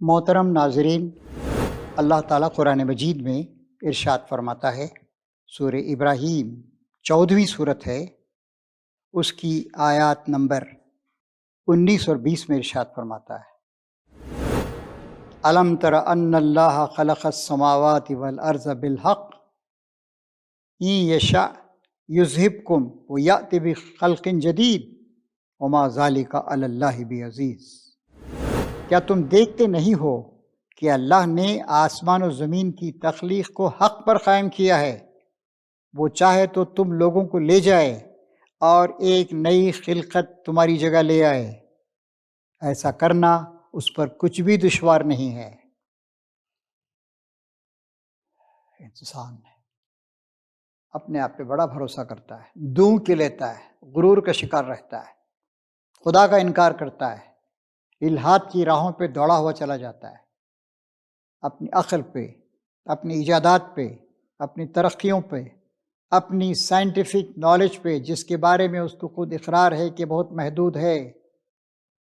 محترم ناظرین، اللہ تعالیٰ قرآن مجید میں ارشاد فرماتا ہے، سورہ ابراہیم 14ویں صورت ہے، اس کی آیات نمبر 19 اور 20 میں ارشاد فرماتا ہے، الم تر ان اللہ خلق السماوات والارض بالحق ان یشاء یذہبکم ویأت بخلق جدید وما ذلک علی اللہ بعزیز۔ کیا تم دیکھتے نہیں ہو کہ اللہ نے آسمان و زمین کی تخلیق کو حق پر قائم کیا ہے؟ وہ چاہے تو تم لوگوں کو لے جائے اور ایک نئی خلقت تمہاری جگہ لے آئے۔ ایسا کرنا اس پر کچھ بھی دشوار نہیں ہے۔ انسان اپنے آپ پہ بڑا بھروسہ کرتا ہے، دوں کے لیتا ہے، غرور کا شکار رہتا ہے، خدا کا انکار کرتا ہے، الہات کی راہوں پہ دوڑا ہوا چلا جاتا ہے، اپنی عقل پہ، اپنی ایجادات پہ، اپنی ترقیوں پہ، اپنی سائنٹیفک نالج پہ، جس کے بارے میں اس کو خود اقرار ہے کہ بہت محدود ہے،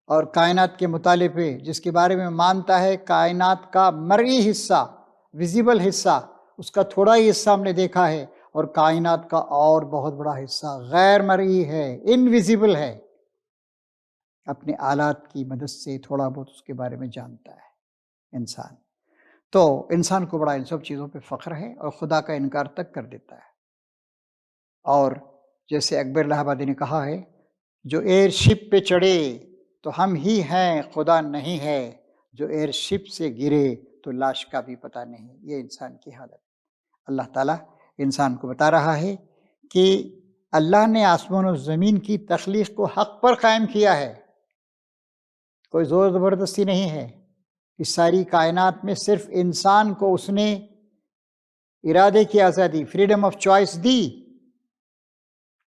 اور کائنات کے مطالعے پہ، جس کے بارے میں مانتا ہے کائنات کا مرئی حصہ، ویزیبل حصہ، اس کا تھوڑا ہی حصہ ہم نے دیکھا ہے، اور کائنات کا اور بہت بڑا حصہ غیر مرئی ہے، انویزیبل ہے۔ اپنے آلات کی مدد سے تھوڑا بہت اس کے بارے میں جانتا ہے انسان۔ تو انسان کو بڑا ان سب چیزوں پہ فخر ہے، اور خدا کا انکار تک کر دیتا ہے۔ اور جیسے اکبر الہ آبادی نے کہا ہے، جو ایئر شپ پہ چڑھے تو ہم ہی ہیں، خدا نہیں ہے، جو ایئر شپ سے گرے تو لاش کا بھی پتہ نہیں۔ یہ انسان کی حالت۔ اللہ تعالیٰ انسان کو بتا رہا ہے کہ اللہ نے آسمان و زمین کی تخلیق کو حق پر قائم کیا ہے، کوئی زور زبردستی نہیں ہے۔ اس ساری کائنات میں صرف انسان کو اس نے ارادے کی آزادی، فریڈم آف چوائس دی،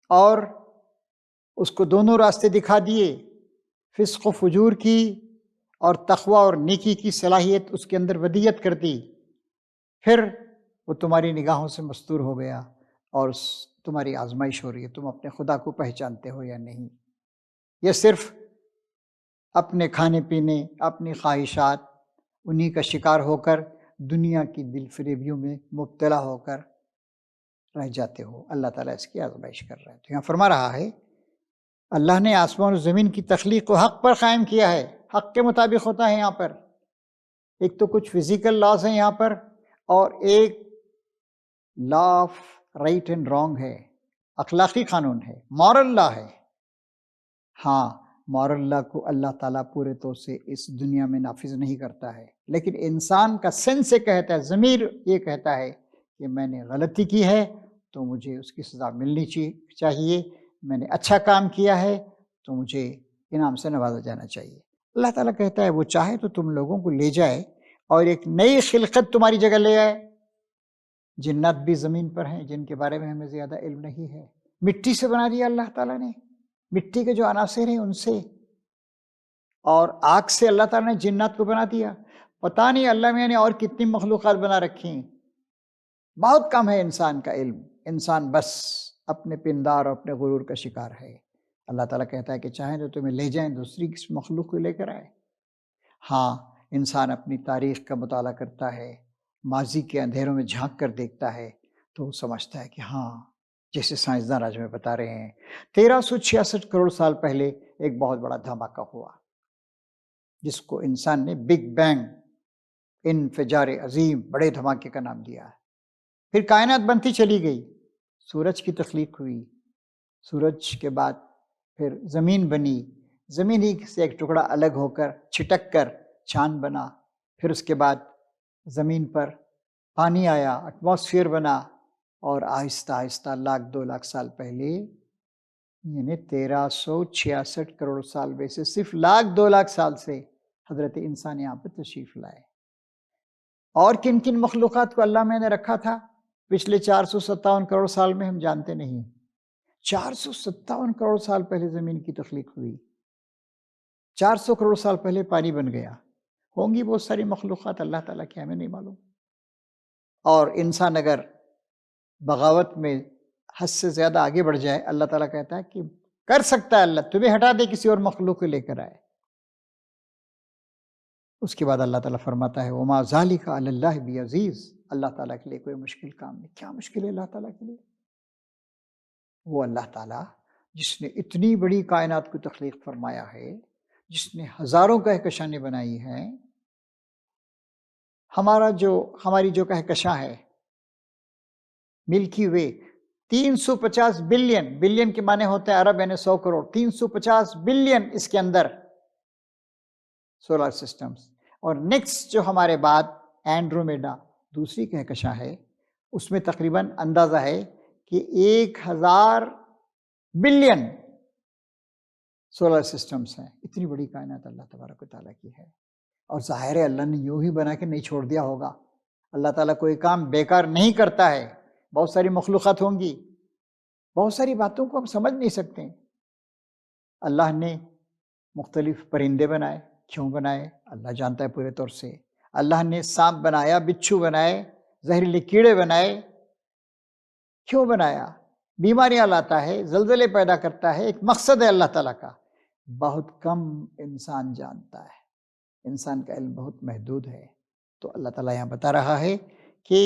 اور اس کو دونوں راستے دکھا دیے، فسق و فجور کی اور تقوی اور نیکی کی صلاحیت اس کے اندر ودیت کر دی۔ پھر وہ تمہاری نگاہوں سے مستور ہو گیا، اور تمہاری آزمائش ہو رہی ہے، تم اپنے خدا کو پہچانتے ہو یا نہیں۔ یہ صرف اپنے کھانے پینے، اپنی خواہشات، انہی کا شکار ہو کر دنیا کی دل فریبیوں میں مبتلا ہو کر رہ جاتے ہو۔ اللہ تعالیٰ اس کی آزمائش کر رہا ہے۔ تو یہاں فرما رہا ہے، اللہ نے آسمان و زمین کی تخلیق کو حق پر قائم کیا ہے، حق کے مطابق ہوتا ہے۔ یہاں پر ایک تو کچھ فزیکل لاز ہیں یہاں پر، اور ایک law of right and wrong ہے، اخلاقی قانون ہے، مورل لا ہے۔ ہاں، مورل لا کو اللہ تعالیٰ پورے طور سے اس دنیا میں نافذ نہیں کرتا ہے، لیکن انسان کا سینس یہ کہتا ہے، ضمیر یہ کہتا ہے کہ میں نے غلطی کی ہے تو مجھے اس کی سزا ملنی چاہیے، میں نے اچھا کام کیا ہے تو مجھے انعام سے نوازا جانا چاہیے۔ اللہ تعالیٰ کہتا ہے وہ چاہے تو تم لوگوں کو لے جائے اور ایک نئی خلقت تمہاری جگہ لے آئے۔ جنات بھی زمین پر ہیں جن کے بارے میں ہمیں زیادہ علم نہیں ہے، مٹی سے بنا دیا اللہ تعالیٰ نے، مٹی کے جو عناصر ہیں ان سے، اور آگ سے اللہ تعالیٰ نے جنات کو بنا دیا۔ پتہ نہیں اللہ میں نے اور کتنی مخلوقات بنا رکھی ہیں۔ بہت کم ہے انسان کا علم، انسان بس اپنے پندار اور اپنے غرور کا شکار ہے۔ اللہ تعالیٰ کہتا ہے کہ چاہیں تو تمہیں لے جائیں، دوسری کس مخلوق کو لے کر آئے۔ ہاں، انسان اپنی تاریخ کا مطالعہ کرتا ہے، ماضی کے اندھیروں میں جھانک کر دیکھتا ہے تو وہ سمجھتا ہے کہ ہاں، جیسے سائنسدان آج ہمیں بتا رہے ہیں، 1366 کروڑ سال پہلے ایک بہت بڑا دھماکہ ہوا، جس کو انسان نے بگ بینگ، انفجار عظیم، بڑے دھماکے کا نام دیا ہے۔ پھر کائنات بنتی چلی گئی، سورج کی تخلیق ہوئی، سورج کے بعد پھر زمین بنی، زمین ہی سے ایک ٹکڑا الگ ہو کر چھٹک کر چاند بنا، پھر اس کے بعد زمین پر پانی آیا، ایٹماسفیئر بنا، اور آہستہ آہستہ 1,00,000-2,00,000 سال پہلے، یعنی 1366 کروڑ سال میں سے صرف 1,00,000-2,00,000 سال سے حضرت انسان یہاں پہ تشریف لائے۔ اور کن کن مخلوقات کو اللہ میں نے رکھا تھا پچھلے 457 کروڑ سال میں ہم جانتے نہیں۔ 457 کروڑ سال پہلے زمین کی تخلیق ہوئی، 400 کروڑ سال پہلے پانی بن گیا۔ ہوں گی بہت ساری مخلوقات اللہ تعالیٰ کی، ہمیں نہیں معلوم۔ اور انسان اگر بغاوت میں حد سے زیادہ آگے بڑھ جائے، اللہ تعالیٰ کہتا ہے کہ کر سکتا ہے اللہ، تمہیں ہٹا دے، کسی اور مخلوق کو لے کر آئے۔ اس کے بعد اللہ تعالیٰ فرماتا ہے وما ذالک علی اللہ بعزیز، اللہ تعالیٰ کے لیے کوئی مشکل کام نہیں۔ کیا مشکل ہے اللہ تعالیٰ کے لیے؟ وہ اللہ تعالیٰ جس نے اتنی بڑی کائنات کو تخلیق فرمایا ہے، جس نے ہزاروں کہکشانیں بنائی ہیں، ہماری جو کہکشاں ہے ملکی وے، 350 بلین، بلین کے معنی ہوتے ہیں ارب یعنی 100 کروڑ، 350 بلین اس کے اندر سولر سسٹمز، اور نیکسٹ جو ہمارے بعد اینڈرومیڈا دوسری کہکشاں ہے، اس میں تقریباً اندازہ ہے کہ 1000 بلین سولر سسٹمز ہیں۔ اتنی بڑی کائنات اللہ تبارک و تعالیٰ کی ہے، اور ظاہر ہے اللہ نے یوں ہی بنا کے نہیں چھوڑ دیا ہوگا۔ اللہ تعالیٰ کوئی کام بیکار نہیں کرتا ہے۔ بہت ساری مخلوقات ہوں گی، بہت ساری باتوں کو ہم سمجھ نہیں سکتے۔ اللہ نے مختلف پرندے بنائے، کیوں بنائے اللہ جانتا ہے پورے طور سے۔ اللہ نے سانپ بنایا، بچھو بنائے، زہریلے کیڑے بنائے، کیوں بنایا؟ بیماریاں لاتا ہے، زلزلے پیدا کرتا ہے، ایک مقصد ہے اللہ تعالیٰ کا۔ بہت کم انسان جانتا ہے، انسان کا علم بہت محدود ہے۔ تو اللہ تعالیٰ یہاں بتا رہا ہے کہ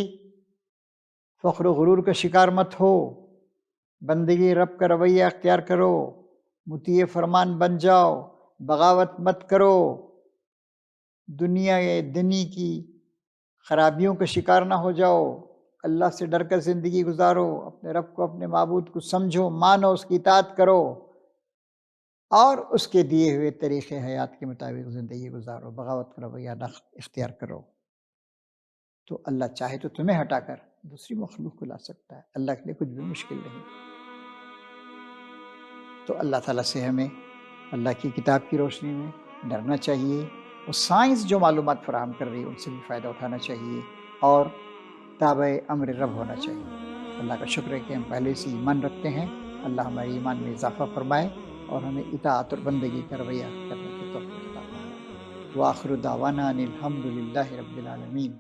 فخر و غرور کا شکار مت ہو، بندگی رب کا رویہ اختیار کرو، مطیع فرمان بن جاؤ، بغاوت مت کرو، دنیا دنی کی خرابیوں کا شکار نہ ہو جاؤ، اللہ سے ڈر کر زندگی گزارو، اپنے رب کو، اپنے معبود کو سمجھو، مانو، اس کی اطاعت کرو، اور اس کے دیے ہوئے طریقے حیات کے مطابق زندگی گزارو، بغاوت کا رویہ نہ اختیار کرو۔ تو اللہ چاہے تو تمہیں ہٹا کر دوسری مخلوق کو لا سکتا ہے، اللہ کے لیے کچھ بھی مشکل نہیں۔ تو اللہ تعالیٰ سے ہمیں اللہ کی کتاب کی روشنی میں ڈرنا چاہیے، اور سائنس جو معلومات فراہم کر رہی ہے ان سے بھی فائدہ اٹھانا چاہیے، اور تابع امر رب ہونا چاہیے۔ اللہ کا شکر ہے کہ ہم پہلے سے ایمان رکھتے ہیں۔ اللہ ہمارے ایمان میں اضافہ فرمائے اور ہمیں اطاعت اور بندگی کا رویہ کرنے کی توفیق عطا فرمائے۔ وآخر دعوانا ان الحمد للہ رب العالمین۔